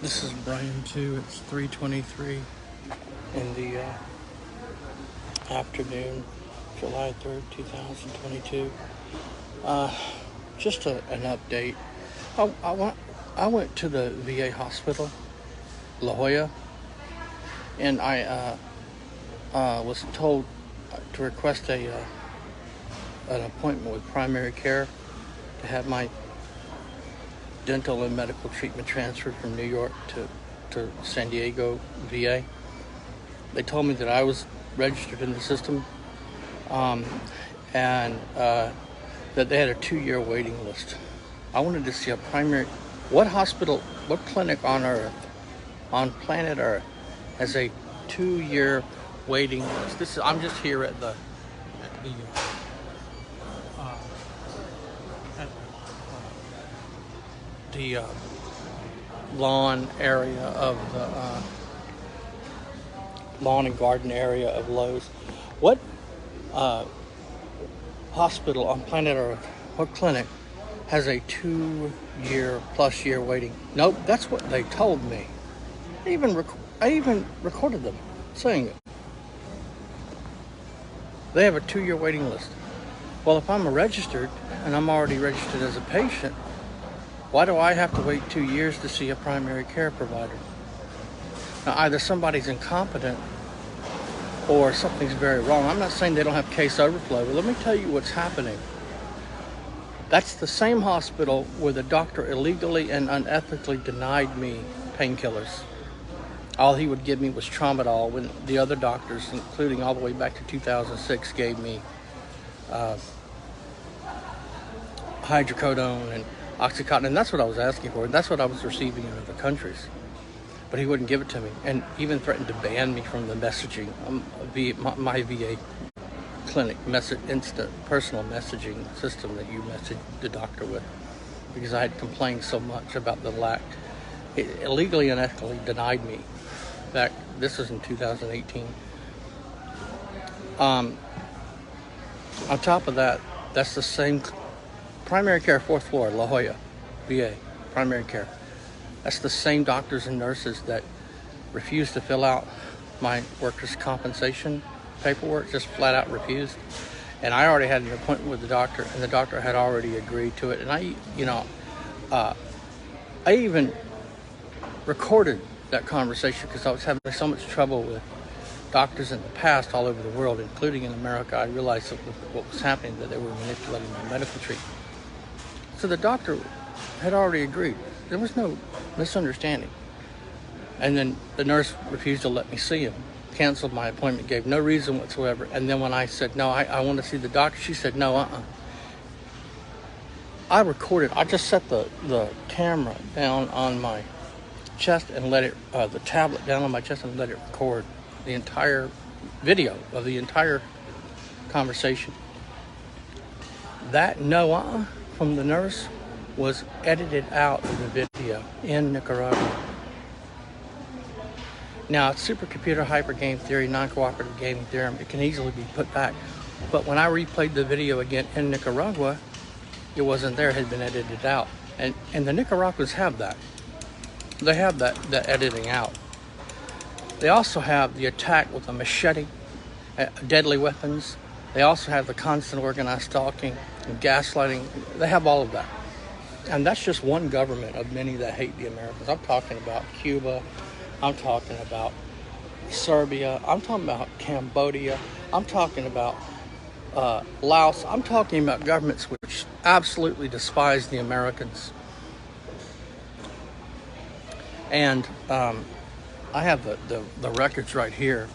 This is Brian too. It's 3:23 in the afternoon, July 3rd, 2022. Just an update. I went to the VA hospital, La Jolla, and I was told to request an appointment with primary care to have my dental and medical treatment transferred from New York to San Diego VA. They told me that I was registered in the system, and that they had a 2-year waiting list. I wanted to see what hospital, what clinic on Earth, on planet Earth, has a 2-year waiting list. I'm just here at the lawn area of the lawn and garden area of Lowe's. What hospital on planet Earth, what clinic has a 2-year plus year waiting? Nope, that's what they told me. I even recorded them saying it. They have a 2-year waiting list. Well, if I'm registered and I'm already registered as a patient, why do I have to wait 2 years to see a primary care provider? Now, either somebody's incompetent or something's very wrong. I'm not saying they don't have case overflow, but let me tell you what's happening. That's the same hospital where the doctor illegally and unethically denied me painkillers. All he would give me was Tramadol, when the other doctors, including all the way back to 2006, gave me hydrocodone and Oxycontin, and that's what I was asking for, and that's what I was receiving in other countries. But he wouldn't give it to me, and even threatened to ban me from the messaging, my VA clinic instant personal messaging system that you message the doctor with, because I had complained so much about the lack. It illegally and ethically denied me. This was in 2018. On top of that, that's the same primary care, 4th floor, La Jolla, VA, primary care. That's the same doctors and nurses that refused to fill out my workers' compensation paperwork, just flat out refused. And I already had an appointment with the doctor, and the doctor had already agreed to it. And I even recorded that conversation because I was having so much trouble with doctors in the past all over the world, including in America. I realized what was happening, that they were manipulating my medical treatment. So the doctor had already agreed. There was no misunderstanding. And then the nurse refused to let me see him, canceled my appointment, gave no reason whatsoever. And then when I said, no, I want to see the doctor, she said, no, I recorded. I just set the camera down on my chest and let it, the tablet down on my chest and let it record the entire video of the entire conversation. That from the nurse was edited out of the video in Nicaragua. Now, it's supercomputer, hyper game theory, non-cooperative gaming theorem. It can easily be put back. But when I replayed the video again in Nicaragua, it wasn't there, it had been edited out. And the Nicaraguans have that. They have that editing out. They also have the attack with a machete, deadly weapons. They also have the constant organized stalking and gaslighting. They have all of that. And that's just one government of many that hate the Americans. I'm talking about Cuba. I'm talking about Serbia. I'm talking about Cambodia. I'm talking about Laos. I'm talking about governments which absolutely despise the Americans. And I have the records right here.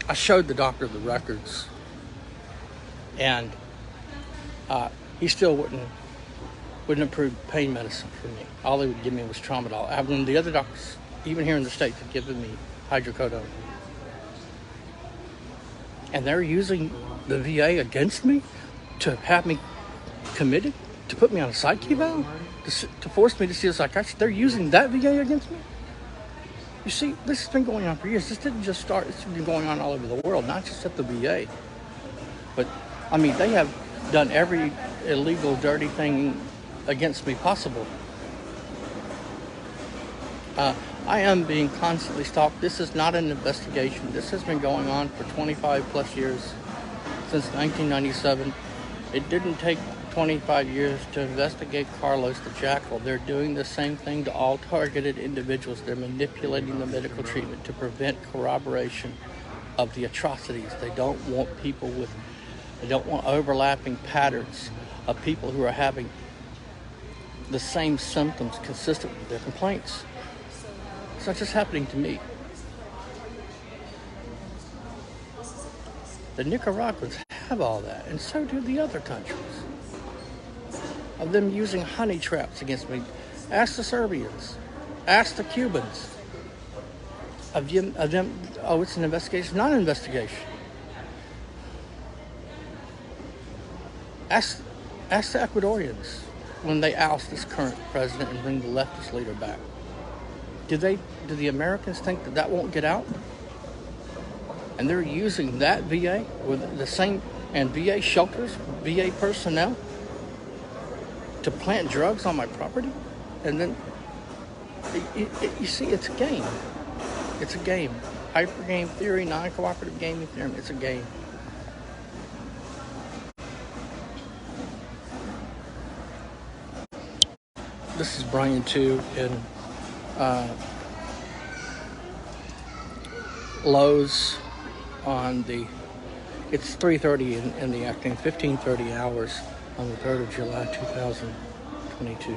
I showed the doctor the records, and he still wouldn't approve pain medicine for me. All they would give me was Tramadol. When the other doctors, even here in the States, had given me hydrocodone. And they're using the VA against me to have me committed, to put me on a Psych Eval, to force me to see a psychiatrist. They're using that VA against me. You see, this has been going on for years. This didn't just start. It's been going on all over the world, not just at the VA. But, I mean, they have done every illegal, dirty thing against me possible. I am being constantly stalked. This is not an investigation. This has been going on for 25 plus years, since 1997. It didn't take 25 years to investigate Carlos the Jackal. They're doing the same thing to all targeted individuals. They're manipulating the medical treatment to prevent corroboration of the atrocities. They don't want overlapping patterns of people who are having the same symptoms consistent with their complaints. It's not just happening to me. The Nicaraguans have all that, and so do the other countries. Of them using honey traps against me. Ask the Serbians. Ask the Cubans. Of them, oh, it's an investigation, not an investigation. Ask the Ecuadorians when they oust this current president and bring the leftist leader back. Do the Americans think that won't get out? And they're using that VA with the same, and VA shelters, VA personnel, to plant drugs on my property? And then, you see, it's a game. It's a game. Hypergame theory, non-cooperative gaming theorem, it's a game. This is Brian 2 in Lowe's on the, it's 3:30 in the afternoon, 15:30 hours on the 3rd of July, 2022.